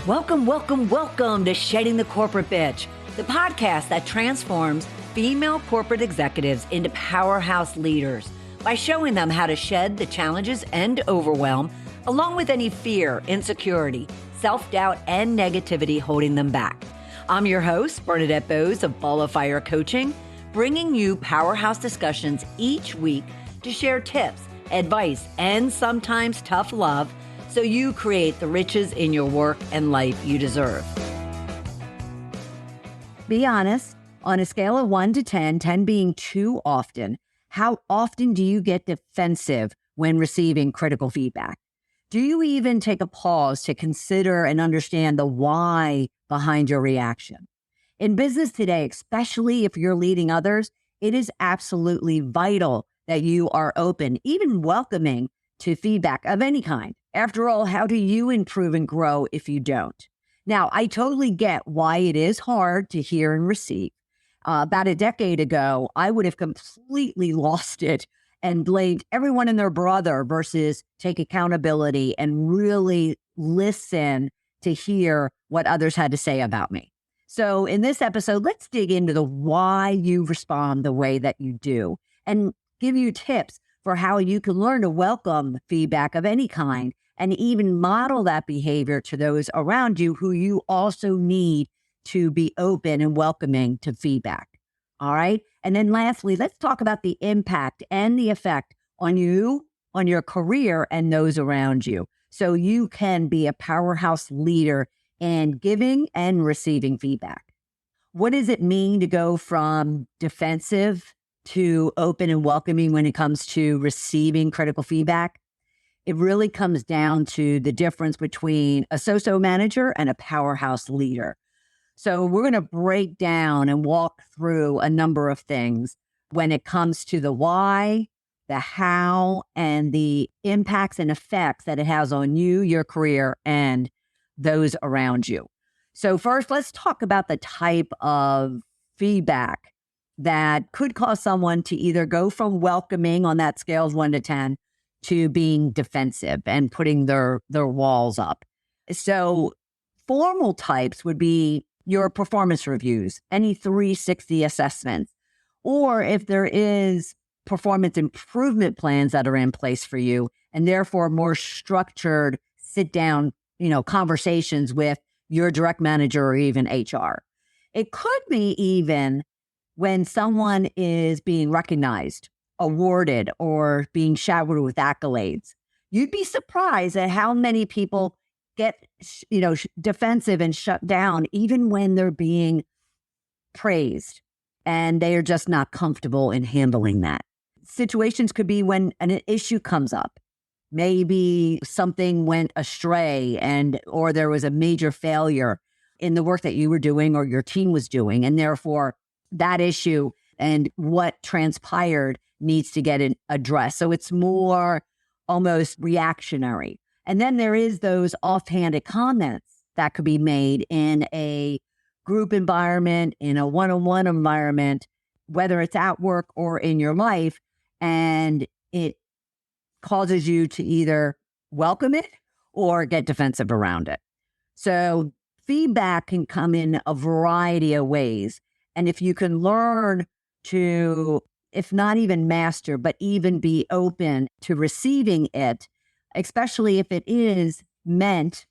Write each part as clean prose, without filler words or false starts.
Welcome to Shedding the Corporate Bitch, the podcast that transforms female corporate executives into powerhouse leaders by showing them how to shed the challenges and overwhelm, along with any fear, insecurity, self-doubt, and negativity holding them back. I'm your host, Bernadette Bose of Ball of Fire Coaching, bringing you powerhouse discussions each week to share tips, advice, and sometimes tough love so you create the riches in your work and life you deserve. Be honest, on a scale of 1 to 10, 10 being too often, how often do you get defensive when receiving critical feedback? Do you even take a pause to consider and understand the why behind your reaction? In business today, especially if you're leading others, it is absolutely vital that you are open, even welcoming to feedback of any kind. After all, how do you improve and grow if you don't? Now, I totally get why it is hard to hear and receive. About a decade ago, I would have completely lost it and blamed everyone and their brother versus take accountability and really listen to hear what others had to say about me. So in this episode, let's dig into the why you respond the way that you do and give you tips for how you can learn to welcome feedback of any kind and even model that behavior to those around you who you also need to be open and welcoming to feedback. All right. And then lastly, let's talk about the impact and the effect on you, on your career, and those around you, so you can be a powerhouse leader in giving and receiving feedback. What does it mean to go from defensive to open and welcoming when it comes to receiving critical feedback? It really comes down to the difference between a so-so manager and a powerhouse leader. So we're going to break down and walk through a number of things when it comes to the why, the how, and the impacts and effects that it has on you, your career, and those around you. So first, let's talk about the type of feedback that could cause someone to either go from welcoming on that scale of 1 to 10 to being defensive and putting their walls up. So formal types would be your performance reviews, any 360 assessments, or if there is performance improvement plans that are in place for you, and therefore more structured sit down, conversations with your direct manager or even HR. It could be even when someone is being recognized, awarded, or being showered with accolades. You'd be surprised at how many people get, defensive and shut down even when they're being praised, and they are just not comfortable in handling that. Situations could be when an issue comes up. Maybe something went astray or there was a major failure in the work that you were doing or your team was doing, and therefore that issue and what transpired needs to get addressed. So it's more almost reactionary. And then there is those offhanded comments that could be made in a group environment, in a one-on-one environment, whether it's at work or in your life, and it causes you to either welcome it or get defensive around it. So feedback can come in a variety of ways. And if you can learn to, if not even master, but even be open to receiving it, especially if it is meant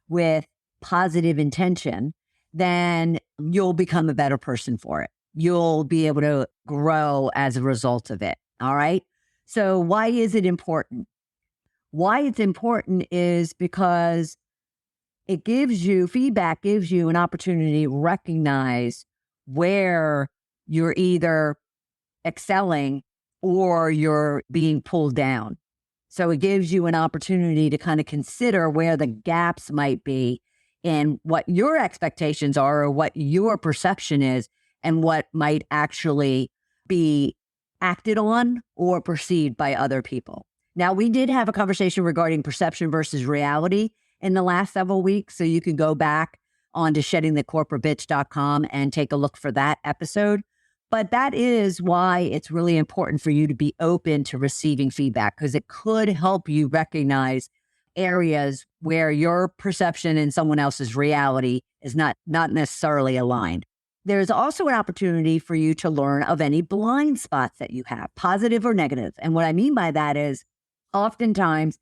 with positive intention, then you'll become a better person for it. You'll be able to grow as a result of it. All right. So why is it important? Why it's important is because feedback gives you an opportunity to recognize where you're either excelling or you're being pulled down. So it gives you an opportunity to kind of consider where the gaps might be in what your expectations are or what your perception is and what might actually be acted on or perceived by other people. Now, we did have a conversation regarding perception versus reality in the last several weeks, so you can go back onto sheddingthecorporatebitch.com and take a look for that episode. But that is why it's really important for you to be open to receiving feedback, because it could help you recognize areas where your perception and someone else's reality is not necessarily aligned. There's also an opportunity for you to learn of any blind spots that you have, positive or negative. And what I mean by that is oftentimes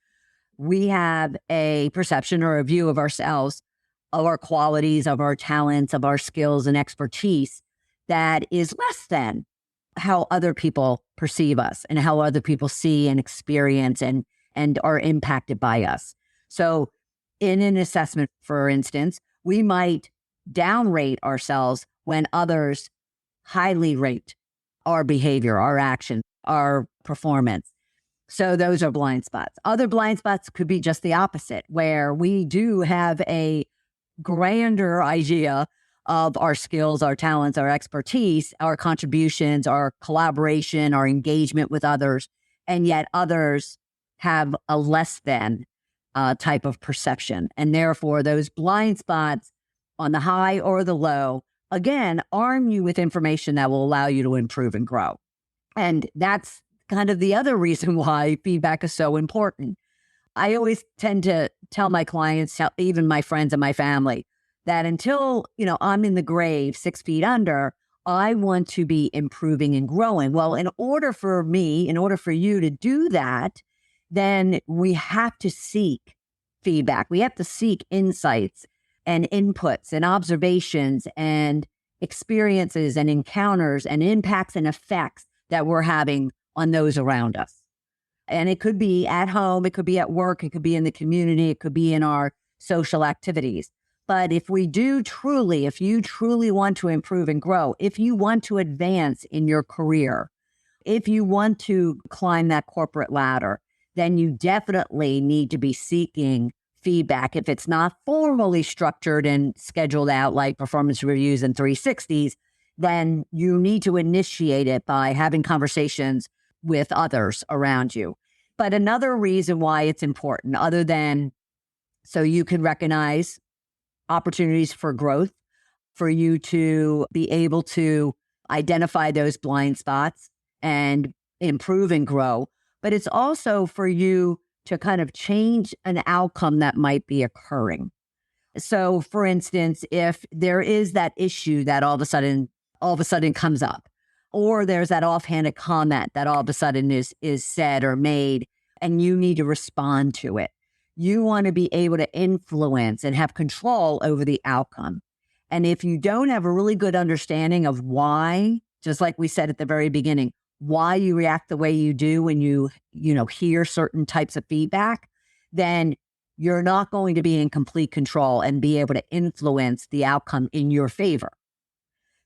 we have a perception or a view of ourselves, of our qualities, of our talents, of our skills and expertise that is less than how other people perceive us and how other people see and experience and are impacted by us. So in an assessment, for instance, we might downrate ourselves when others highly rate our behavior, our action, our performance. So those are blind spots. Other blind spots could be just the opposite, where we do have a grander idea of our skills, our talents, our expertise, our contributions, our collaboration, our engagement with others, and yet others have a less than type of perception. And therefore, those blind spots on the high or the low, again, arm you with information that will allow you to improve and grow. And that's kind of the other reason why feedback is so important. I always tend to tell my clients, even my friends and my family, that until, I'm in the grave 6 feet under, I want to be improving and growing. Well, in order for you to do that, then we have to seek feedback. We have to seek insights and inputs and observations and experiences and encounters and impacts and effects that we're having on those around us. And it could be at home, it could be at work, it could be in the community, it could be in our social activities. But if you truly want to improve and grow, if you want to advance in your career, if you want to climb that corporate ladder, then you definitely need to be seeking feedback. If it's not formally structured and scheduled out like performance reviews and 360s, then you need to initiate it by having conversations with others around you. But another reason why it's important, other than so you can recognize opportunities for growth, for you to be able to identify those blind spots and improve and grow, but it's also for you to kind of change an outcome that might be occurring. So for instance, if there is that issue that all of a sudden comes up, or there's that offhanded comment that all of a sudden is said or made, and you need to respond to it. You want to be able to influence and have control over the outcome. And if you don't have a really good understanding of why, just like we said at the very beginning, why you react the way you do when you hear certain types of feedback, then you're not going to be in complete control and be able to influence the outcome in your favor.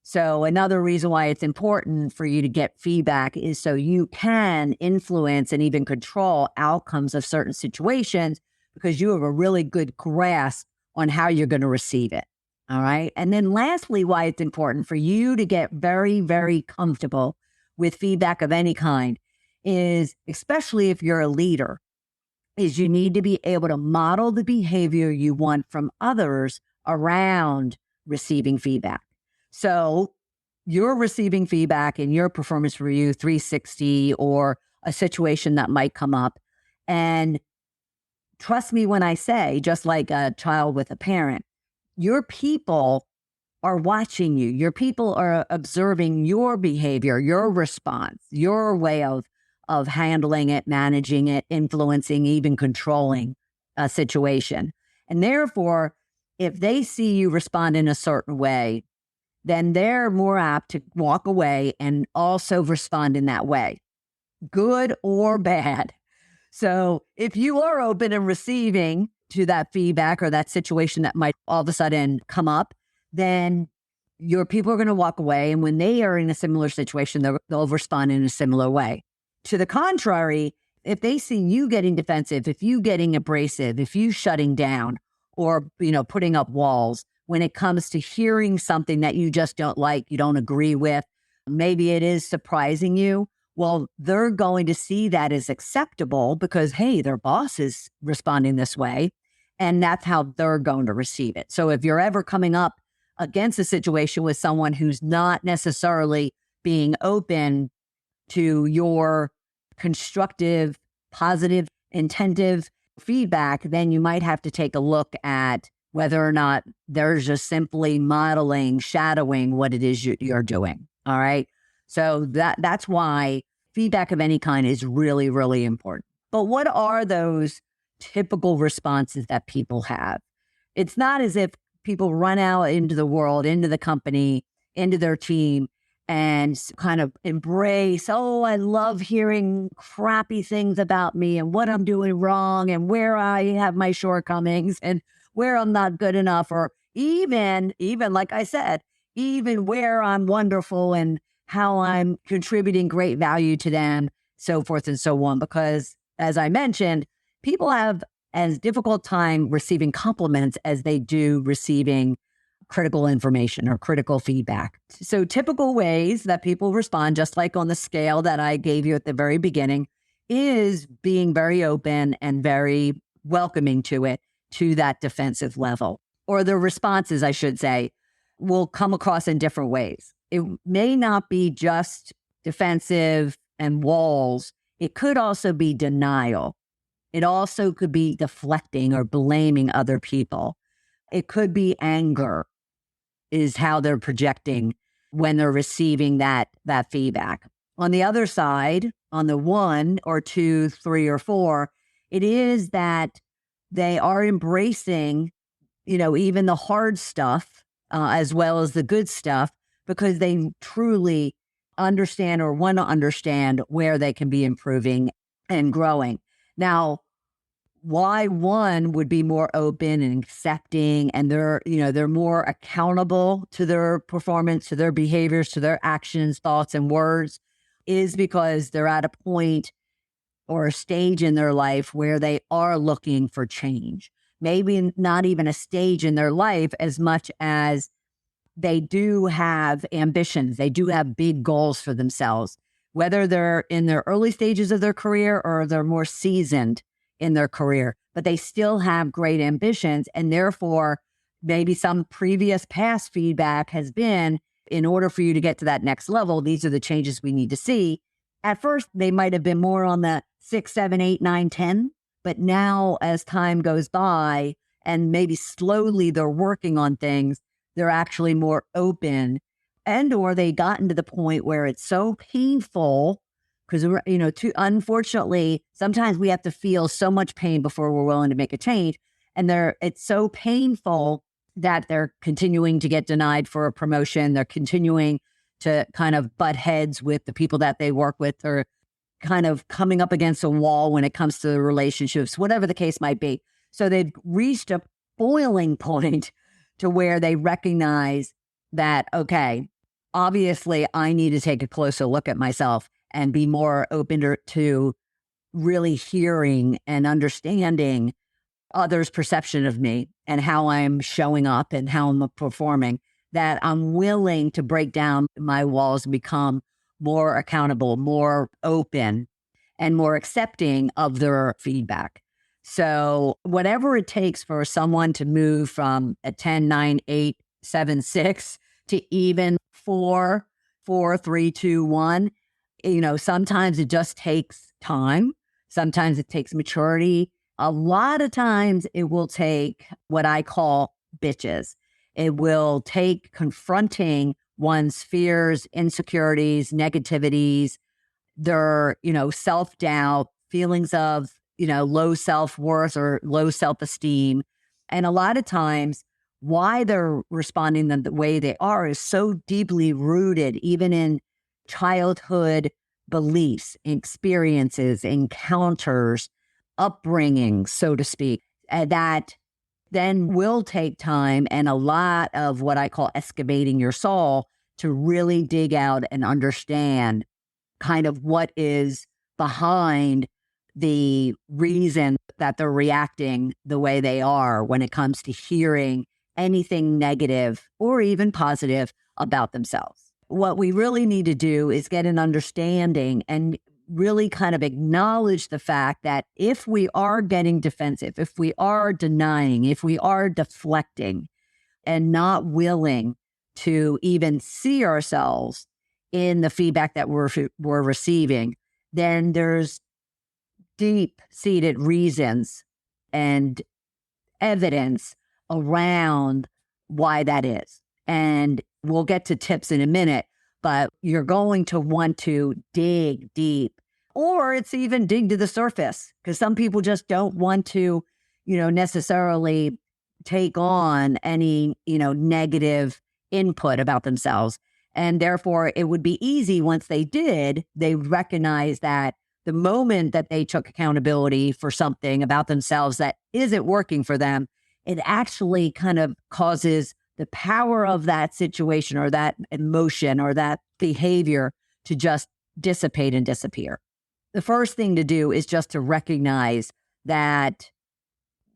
So another reason why it's important for you to get feedback is so you can influence and even control outcomes of certain situations, because you have a really good grasp on how you're going to receive it. All right. And then lastly, why it's important for you to get very, very comfortable with feedback of any kind is, especially if you're a leader, is you need to be able to model the behavior you want from others around receiving feedback. So you're receiving feedback in your performance review 360 or a situation that might come up. And trust me when I say, just like a child with a parent, your people are watching you. Your people are observing your behavior, your response, your way of handling it, managing it, influencing, even controlling a situation. And therefore, if they see you respond in a certain way, then they're more apt to walk away and also respond in that way, good or bad. So if you are open and receiving to that feedback or that situation that might all of a sudden come up, then your people are going to walk away. And when they are in a similar situation, they'll respond in a similar way. To the contrary, if they see you getting defensive, if you getting abrasive, if you shutting down or, putting up walls, when it comes to hearing something that you just don't like, you don't agree with, maybe it is surprising you, well, they're going to see that as acceptable because, hey, their boss is responding this way, and that's how they're going to receive it. So if you're ever coming up against a situation with someone who's not necessarily being open to your constructive, positive, intentive feedback, then you might have to take a look at whether or not they're just simply modeling, shadowing what it is you're doing. All right. So that's why feedback of any kind is really, really important. But what are those typical responses that people have? It's not as if people run out into the world, into the company, into their team, and kind of embrace, oh, I love hearing crappy things about me and what I'm doing wrong and where I have my shortcomings and where I'm not good enough, or even like I said, even where I'm wonderful and how I'm contributing great value to them, so forth and so on. Because as I mentioned, people have as difficult time receiving compliments as they do receiving critical information or critical feedback. So typical ways that people respond, just like on the scale that I gave you at the very beginning, is being very open and very welcoming to it, to that defensive level. Or the responses, I should say, will come across in different ways. It may not be just defensive and walls. It could also be denial. It also could be deflecting or blaming other people. It could be anger, is how they're projecting when they're receiving that feedback. On the other side, on the 1 or 2, 3, or 4, it is that they are embracing, even the hard stuff as well as the good stuff, because they truly understand or want to understand where they can be improving and growing. Now, why one would be more open and accepting, and they're more accountable to their performance, to their behaviors, to their actions, thoughts, and words, is because they're at a point or a stage in their life where they are looking for change. Maybe not even a stage in their life as much as they do have ambitions. They do have big goals for themselves, whether they're in their early stages of their career or they're more seasoned in their career, but they still have great ambitions. And therefore, maybe some previous past feedback has been, in order for you to get to that next level, these are the changes we need to see. At first, they might have been more on the 6, 7, 8, 9, 10, but now as time goes by and maybe slowly they're working on things, they're actually more open, and or they gotten to the point where it's so painful, because unfortunately, sometimes we have to feel so much pain before we're willing to make a change, and it's so painful that they're continuing to get denied for a promotion. They're continuing to kind of butt heads with the people that they work with, or kind of coming up against a wall when it comes to the relationships, whatever the case might be. So they've reached a boiling point to where they recognize that, okay, obviously I need to take a closer look at myself and be more open to really hearing and understanding others' perception of me and how I'm showing up and how I'm performing, that I'm willing to break down my walls and become more accountable, more open, and more accepting of their feedback. So whatever it takes for someone to move from a 10, 9, 8, 7, 6 to even 4, 4, 3, 2, 1, sometimes it just takes time. Sometimes it takes maturity. A lot of times it will take what I call bitches. It will take confronting one's fears, insecurities, negativities, their, self-doubt, feelings of, low self-worth or low self-esteem. And a lot of times why they're responding the way they are is so deeply rooted, even in childhood beliefs, experiences, encounters, upbringing, so to speak, that then will take time and a lot of what I call excavating your soul to really dig out and understand kind of what is behind the reason that they're reacting the way they are when it comes to hearing anything negative or even positive about themselves. What we really need to do is get an understanding and really kind of acknowledge the fact that if we are getting defensive, if we are denying, if we are deflecting and not willing to even see ourselves in the feedback that we're receiving, then there's deep-seated reasons and evidence around why that is. And we'll get to tips in a minute, but you're going to want to dig deep, or it's even dig to the surface, because some people just don't want to, necessarily take on any, negative input about themselves. And therefore, it would be easy once they did, they recognize that the moment that they took accountability for something about themselves that isn't working for them, it actually kind of causes the power of that situation or that emotion or that behavior to just dissipate and disappear. The first thing to do is just to recognize that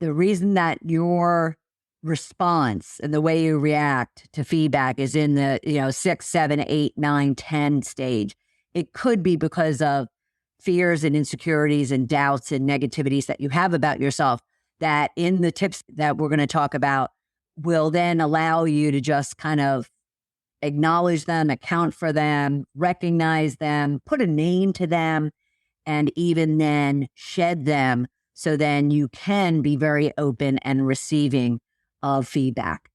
the reason that your response and the way you react to feedback is in the 6, 7, 8, 9, 10 stage. It could be because of fears and insecurities and doubts and negativities that you have about yourself, that in the tips that we're going to talk about will then allow you to just kind of acknowledge them, account for them, recognize them, put a name to them, and even then shed them, so then you can be very open and receiving of feedback.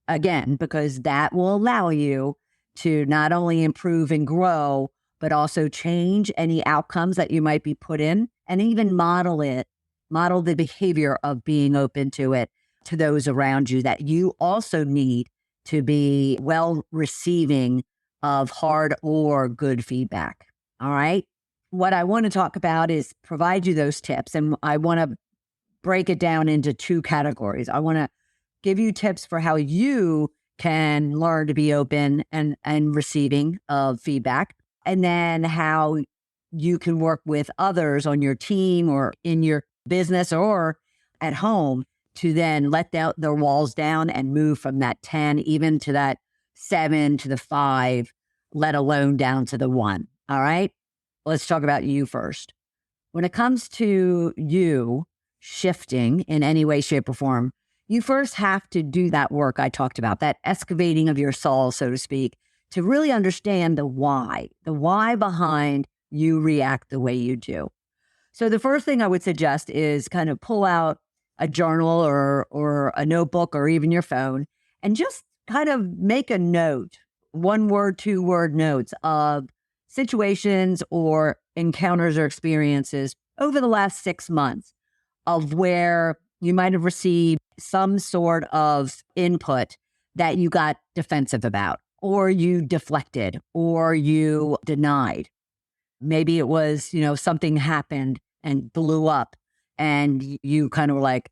Again, because that will allow you to not only improve and grow, but also change any outcomes that you might be put in, and even model the behavior of being open to it to those around you that you also need to be well receiving of hard or good feedback. All right. What I want to talk about is provide you those tips. And I want to break it down into two categories. I want to give you tips for how you can learn to be open and receiving of feedback, and then how you can work with others on your team or in your business or at home to then let their walls down and move from that 10, even to that 7, to the 5, let alone down to the 1. All right. Let's talk about you first. When it comes to you shifting in any way, shape, or form, you first have to do that work I talked about, that excavating of your soul, so to speak, to really understand the why behind you react the way you do. So the first thing I would suggest is kind of pull out a journal or a notebook or even your phone and just kind of make a note, 1-word, 2-word notes of situations or encounters or experiences over the last 6 months of where you might have received some sort of input that you got defensive about, or you deflected, or you denied. Maybe it was, something happened and blew up and you kind of were like,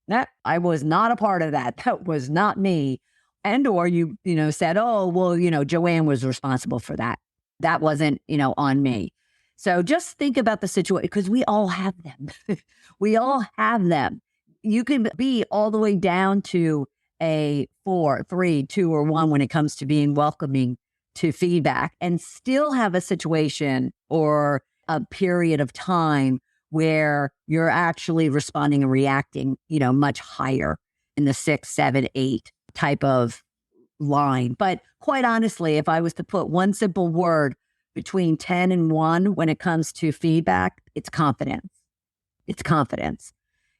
nah, I was not a part of that. That was not me. And, or you, said, oh, well, Joanne was responsible for that. That wasn't, on me. So just think about the situation, because we all have them. We all have them. You can be all the way down to a 4, 3, 2, or 1 when it comes to being welcoming to feedback, and still have a situation or a period of time where you're actually responding and reacting, much higher in the 6, 7, 8 type of line. But quite honestly, if I was to put one simple word between 10 and 1 when it comes to feedback, it's confidence. It's confidence.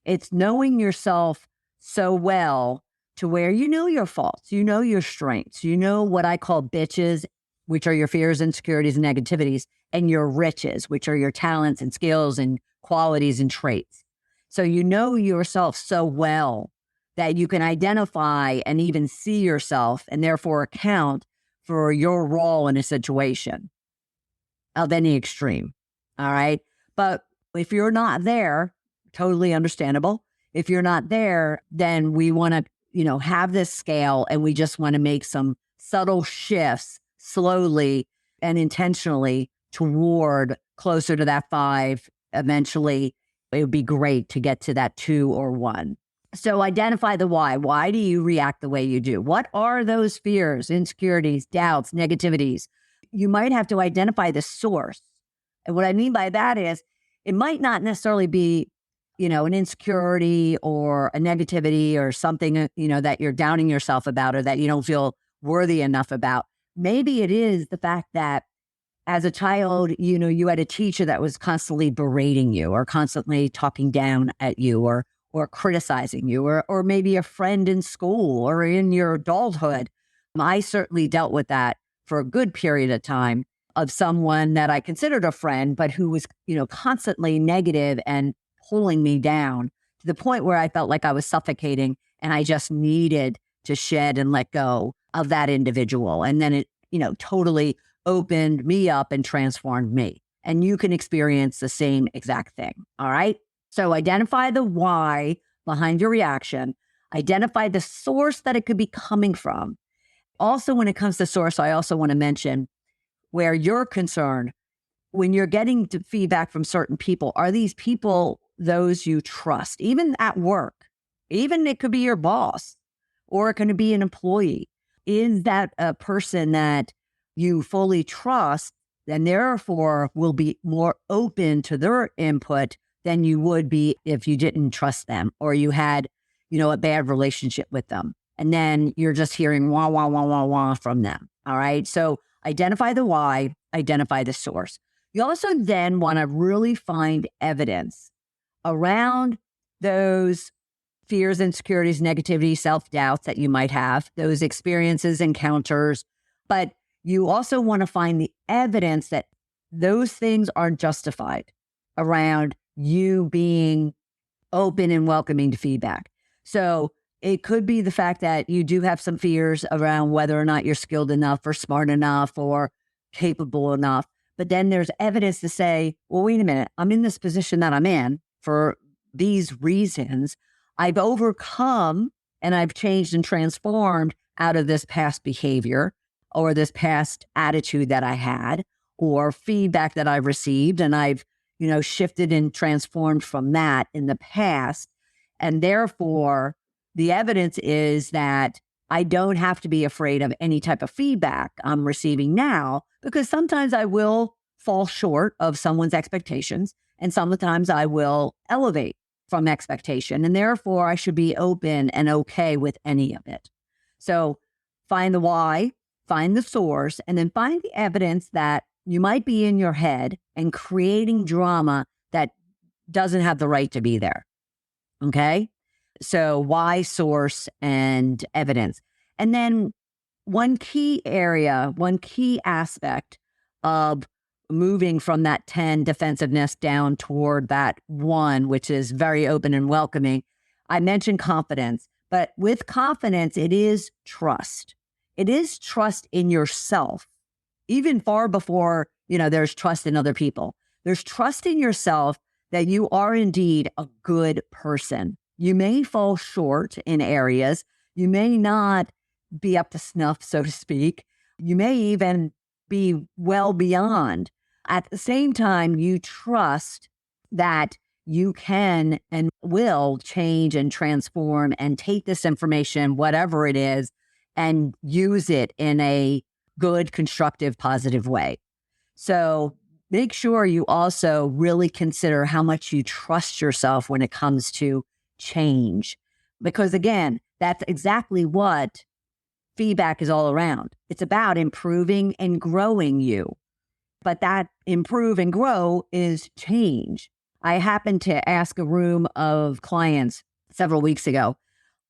It's knowing yourself so well to where you know your faults, you know your strengths, you know what I call bitches, which are your fears, insecurities, and negativities, and your riches, which are your talents and skills and qualities and traits. So you know yourself so well that you can identify and even see yourself and therefore account for your role in a situation of any extreme. All right. But if you're not there, totally understandable. If you're not there, then we want to, have this scale, and we just want to make some subtle shifts slowly and intentionally toward closer to that 5. Eventually, it would be great to get to that 2 or 1. So identify the why. Why do you react the way you do? What are those fears, insecurities, doubts, negativities? You might have to identify the source. And what I mean by that is it might not necessarily be, an insecurity or a negativity or something, that you're downing yourself about or that you don't feel worthy enough about. Maybe it is the fact that as a child, you had a teacher that was constantly berating you or constantly talking down at you, or criticizing you, or maybe a friend in school or in your adulthood. I certainly dealt with that for a good period of time, of someone that I considered a friend, but who was, constantly negative and pulling me down to the point where I felt like I was suffocating and I just needed to shed and let go of that individual. And then it, totally opened me up and transformed me. And you can experience the same exact thing. All right. So identify the why behind your reaction, identify the source that it could be coming from. Also, when it comes to source, I also want to mention where you're concerned, when you're getting feedback from certain people, are these people those you trust, even at work? Even it could be your boss, or it could be an employee. Is that a person that you fully trust, and therefore will be more open to their input than you would be if you didn't trust them, or you had, a bad relationship with them? And then you're just hearing wah, wah, wah, wah, wah from them. All right. So identify the why, identify the source. You also then want to really find evidence around those fears, insecurities, negativity, self-doubts that you might have, those experiences, encounters. But you also want to find the evidence that those things are justified around you being open and welcoming to feedback. So it could be the fact that you do have some fears around whether or not you're skilled enough or smart enough or capable enough. But then there's evidence to say, well, wait a minute, I'm in this position that I'm in for these reasons. I've overcome and I've changed and transformed out of this past behavior or this past attitude that I had or feedback that I've received. And I've, shifted and transformed from that in the past. And therefore, the evidence is that I don't have to be afraid of any type of feedback I'm receiving now, because sometimes I will fall short of someone's expectations and sometimes I will elevate from expectation. And therefore, I should be open and okay with any of it. So find the why, find the source, and then find the evidence that you might be in your head and creating drama that doesn't have the right to be there. Okay? So why, source, and evidence. And then one key area, one key aspect of moving from that 10 defensiveness down toward that 1, which is very open and welcoming. I mentioned confidence, but with confidence, it is trust. It is trust in yourself, even far before, there's trust in other people. There's trust in yourself that you are indeed a good person. You may fall short in areas. You may not be up to snuff, so to speak. You may even be well beyond. At the same time, you trust that you can and will change and transform and take this information, whatever it is, and use it in a good, constructive, positive way. So make sure you also really consider how much you trust yourself when it comes to change. Because again, that's exactly what feedback is all around. It's about improving and growing you. But that improve and grow is change. I happened to ask a room of clients several weeks ago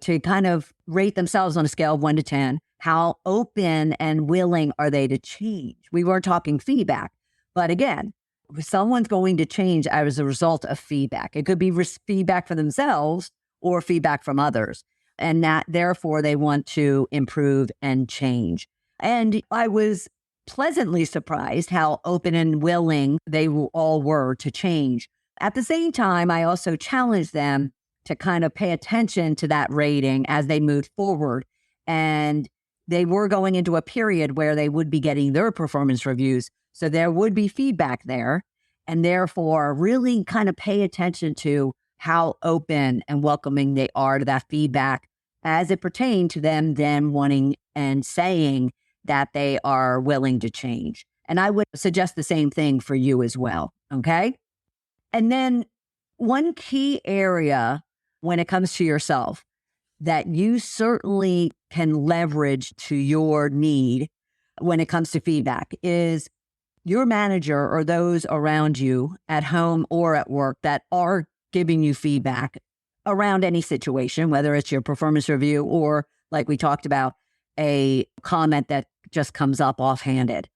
to kind of rate themselves on a scale of 1 to 10. How open and willing are they to change? We weren't talking feedback. But again, someone's going to change as a result of feedback. It could be feedback from themselves or feedback from others. And that therefore they want to improve and change. And I was pleasantly surprised how open and willing they all were to change. At the same time, I also challenged them to kind of pay attention to that rating as they moved forward. And they were going into a period where they would be getting their performance reviews. So there would be feedback there. And therefore, really kind of pay attention to how open and welcoming they are to that feedback as it pertained to them then wanting and saying that they are willing to change. And I would suggest the same thing for you as well. Okay. And then one key area when it comes to yourself that you certainly can leverage to your need when it comes to feedback is your manager or those around you at home or at work that are giving you feedback. around any situation, whether it's your performance review or, like we talked about, a comment that just comes up offhanded.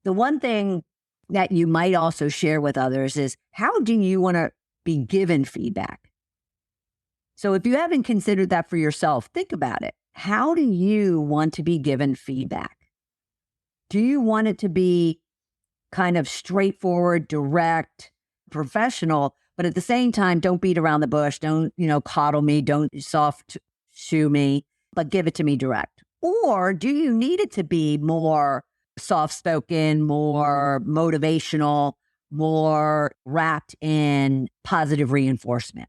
The one thing that you might also share with others is, how do you want to be given feedback? So if you haven't considered that for yourself, think about it. How do you want to be given feedback? Do you want it to be kind of straightforward, direct, professional, but at the same time, don't beat around the bush. Don't, coddle me. Don't soft shoe me, but give it to me direct. Or do you need it to be more soft-spoken, more motivational, more wrapped in positive reinforcement?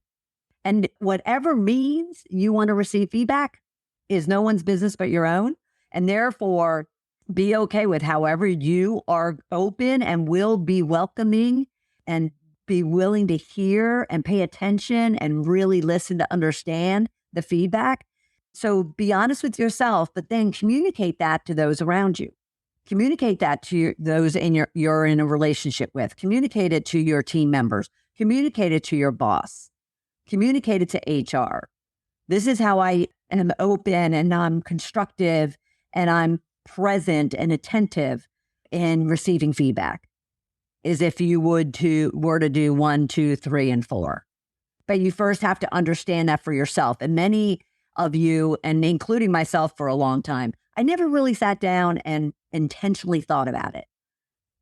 And whatever means you want to receive feedback is no one's business but your own. And therefore, be okay with however you are open and will be welcoming and be willing to hear and pay attention and really listen to understand the feedback. So be honest with yourself, but then communicate that to those around you. Communicate that to those you're in a relationship with. Communicate it to your team members. Communicate it to your boss. Communicate it to HR. This is how I am open and I'm constructive and I'm present and attentive in receiving feedback, is if you were to do 1, 2, 3, and 4. But you first have to understand that for yourself. And many of you, and including myself for a long time, I never really sat down and intentionally thought about it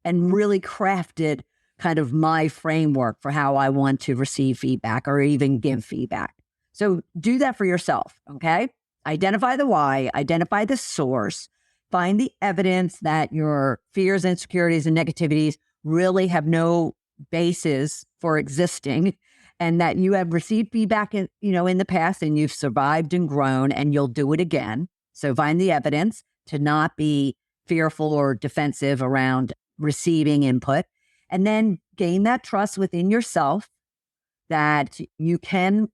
and really crafted kind of my framework for how I want to receive feedback or even give feedback. So do that for yourself, okay? Identify the why, identify the source, find the evidence that your fears, insecurities, and negativities really have no basis for existing, and that you have received feedback in the past and you've survived and grown and you'll do it again. So find the evidence to not be fearful or defensive around receiving input, and then gain that trust within yourself that you can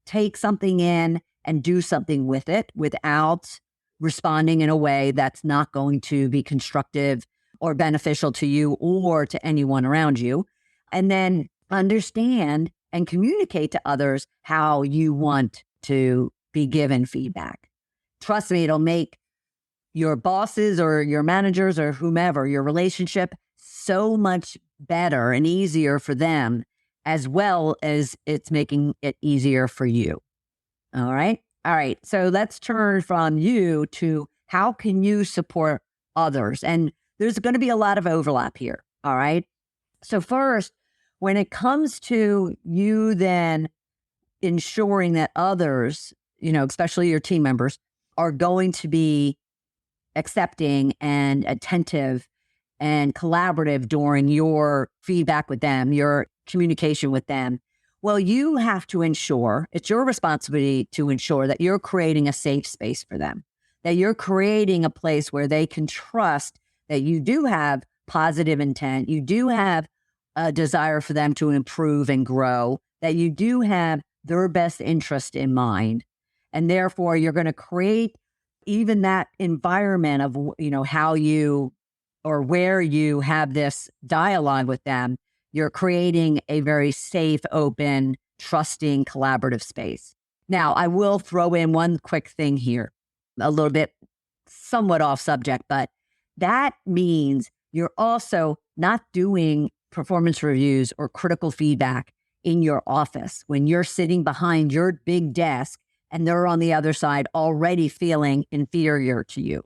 take something in and do something with it without responding in a way that's not going to be constructive or beneficial to you or to anyone around you. And then understand and communicate to others how you want to be given feedback. Trust me, it'll make your bosses or your managers or whomever, your relationship, so much better and easier for them, as well as it's making it easier for you. All right. All right. So let's turn from you to how can you support others? And there's going to be a lot of overlap here. All right. So first, when it comes to you then ensuring that others, especially your team members, are going to be accepting and attentive and collaborative during your feedback with them, your communication with them, well, you have to ensure, it's your responsibility to ensure that you're creating a safe space for them, that you're creating a place where they can trust that you do have positive intent, you do have a desire for them to improve and grow, that you do have their best interest in mind. And therefore, you're going to create even that environment of, how you or where you have this dialogue with them. You're creating a very safe, open, trusting, collaborative space. Now, I will throw in one quick thing here, a little bit somewhat off subject, but that means you're also not doing performance reviews or critical feedback in your office when you're sitting behind your big desk and they're on the other side already feeling inferior to you.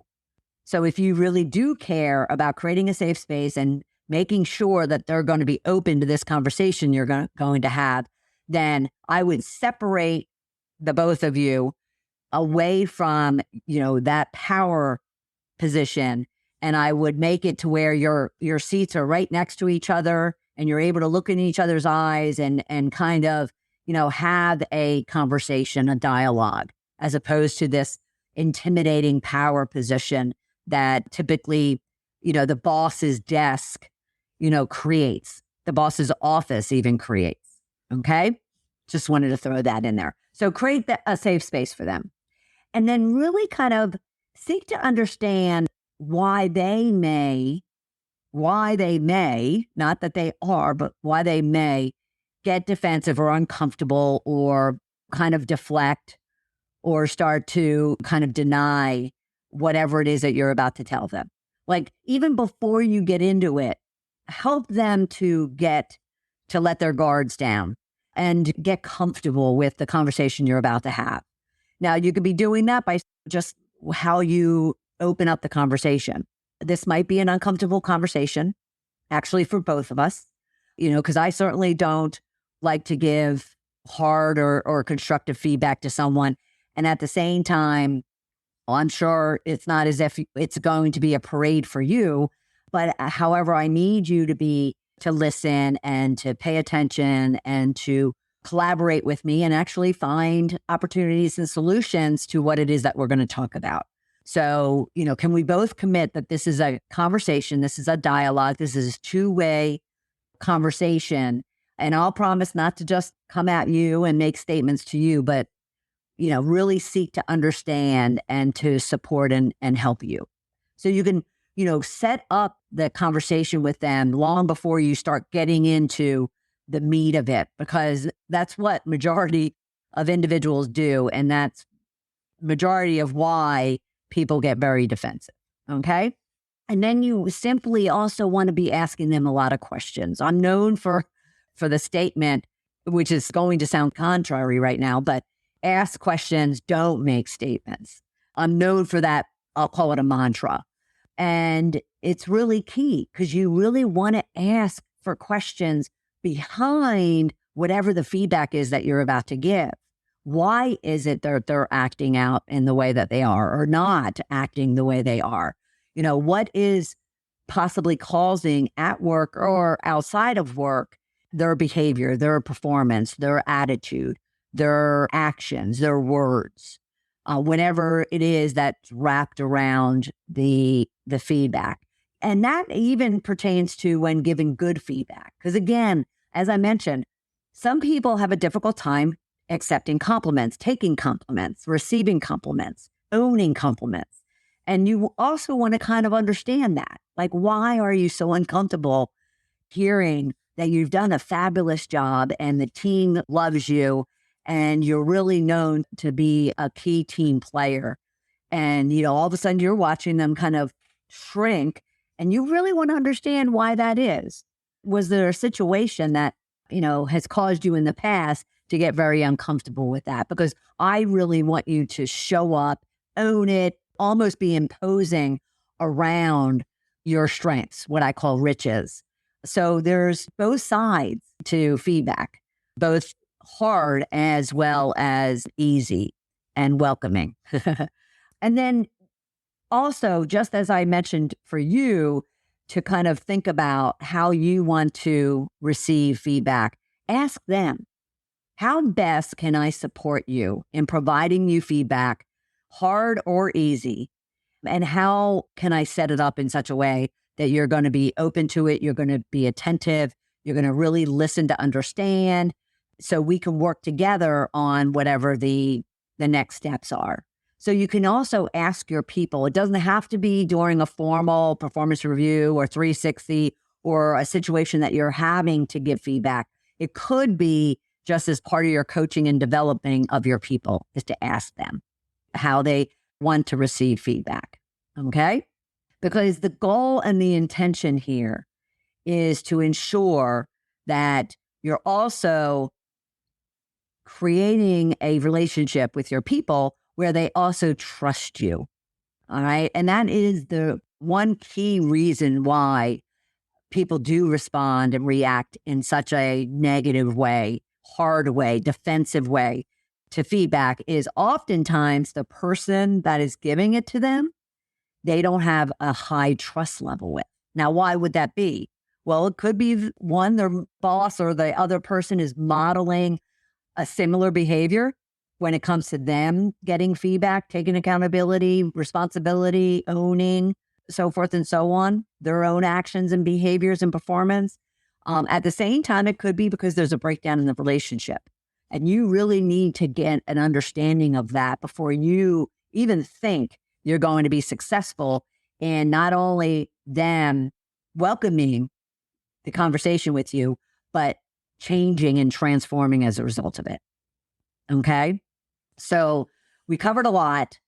So if you really do care about creating a safe space and making sure that they're going to be open to this conversation you're going to have, then I would separate the both of you away from, that power position. And I would make it to where your seats are right next to each other and you're able to look in each other's eyes and kind of, have a conversation, a dialogue, as opposed to this intimidating power position that typically, the boss's desk, creates, the boss's office even creates. Okay. Just wanted to throw that in there. So create a safe space for them. And then really kind of seek to understand why they may, not that they are, but why they may get defensive or uncomfortable or kind of deflect or start to kind of deny whatever it is that you're about to tell them. Like, even before you get into it, help them to let their guards down and get comfortable with the conversation you're about to have. Now, you could be doing that by just how you open up the conversation. This might be an uncomfortable conversation, actually, for both of us, because I certainly don't like to give hard or constructive feedback to someone. And at the same time, I'm sure it's not as if it's going to be a parade for you, but however, I need you to listen and to pay attention and to collaborate with me and actually find opportunities and solutions to what it is that we're going to talk about. So, can we both commit that this is a conversation, this is a dialogue, this is a two-way conversation, and I'll promise not to just come at you and make statements to you, but, really seek to understand and to support and help you. So you can, set up the conversation with them long before you start getting into the meat of it, because that's what majority of individuals do. And that's majority of why people get very defensive. Okay. And then you simply also want to be asking them a lot of questions. I'm known for the statement, which is going to sound contrary right now, but ask questions, don't make statements. I'm known for that. I'll call it a mantra. And it's really key because you really want to ask for questions behind whatever the feedback is that you're about to give. Why is it that they're acting out in the way that they are or not acting the way they are? What is possibly causing at work or outside of work their behavior, their performance, their attitude, their actions, their words, whatever it is that's wrapped around the feedback. And that even pertains to when giving good feedback. Because again, as I mentioned, some people have a difficult time accepting compliments, taking compliments, receiving compliments, owning compliments. And you also want to kind of understand that. Like, why are you so uncomfortable hearing that you've done a fabulous job and the team loves you and you're really known to be a key team player? And, all of a sudden you're watching them kind of shrink and you really want to understand why that is. Was there a situation that, has caused you in the past to get very uncomfortable with that? Because I really want you to show up, own it, almost be imposing around your strengths, what I call riches. So there's both sides to feedback, both hard as well as easy and welcoming. And then also, just as I mentioned for you to kind of think about how you want to receive feedback, ask them, how best can I support you in providing you feedback, hard or easy? And how can I set it up in such a way that you're going to be open to it, you're going to be attentive, you're going to really listen to understand, so we can work together on whatever the next steps are. So you can also ask your people. It doesn't have to be during a formal performance review or 360 or a situation that you're having to give feedback. It could be just as part of your coaching and developing of your people, is to ask them how they want to receive feedback. Okay? Because the goal and the intention here is to ensure that you're also creating a relationship with your people where they also trust you. All right. And that is the one key reason why people do respond and react in such a negative way, hard way, defensive way to feedback, is oftentimes the person that is giving it to them, they don't have a high trust level with. Now, why would that be? Well, it could be one, their boss or the other person is modeling a similar behavior when it comes to them getting feedback, taking accountability, responsibility, owning, so forth and so on, their own actions and behaviors and performance. At the same time, it could be because there's a breakdown in the relationship. And you really need to get an understanding of that before you even think you're going to be successful in not only them welcoming the conversation with you, but changing and transforming as a result of it. Okay. So we covered a lot.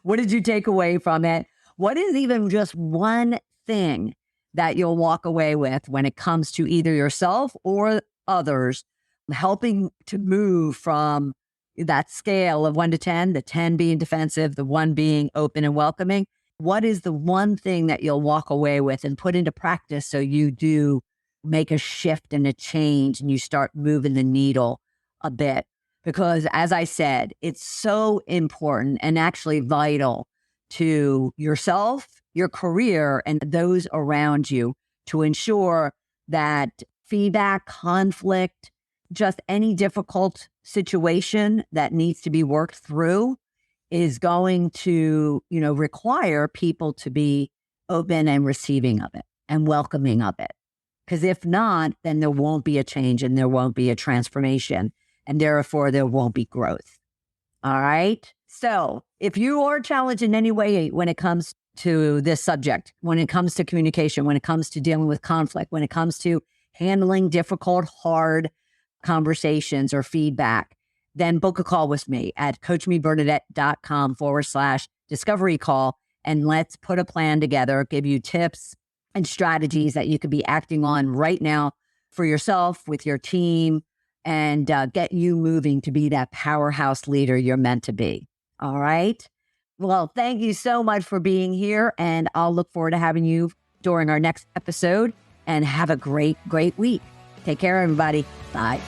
What did you take away from it? What is even just one thing that you'll walk away with when it comes to either yourself or others, helping to move from that scale of 1 to 10, the 10 being defensive, the 1 being open and welcoming? What is the one thing that you'll walk away with and put into practice so you do make a shift and a change and you start moving the needle a bit? Because as I said, it's so important and actually vital to yourself, your career, and those around you to ensure that feedback, conflict, just any difficult situation that needs to be worked through is going to, require people to be open and receiving of it and welcoming of it. Because if not, then there won't be a change and there won't be a transformation, and therefore there won't be growth. All right. So if you are challenged in any way when it comes to this subject, when it comes to communication, when it comes to dealing with conflict, when it comes to handling difficult, hard conversations or feedback, then book a call with me at coachmebernadette.com/discovery call. And let's put a plan together, give you tips and strategies that you could be acting on right now for yourself, with your team, and get you moving to be that powerhouse leader you're meant to be. All right. Well, thank you so much for being here. And I'll look forward to having you during our next episode, and have a great, great week. Take care, everybody. Bye.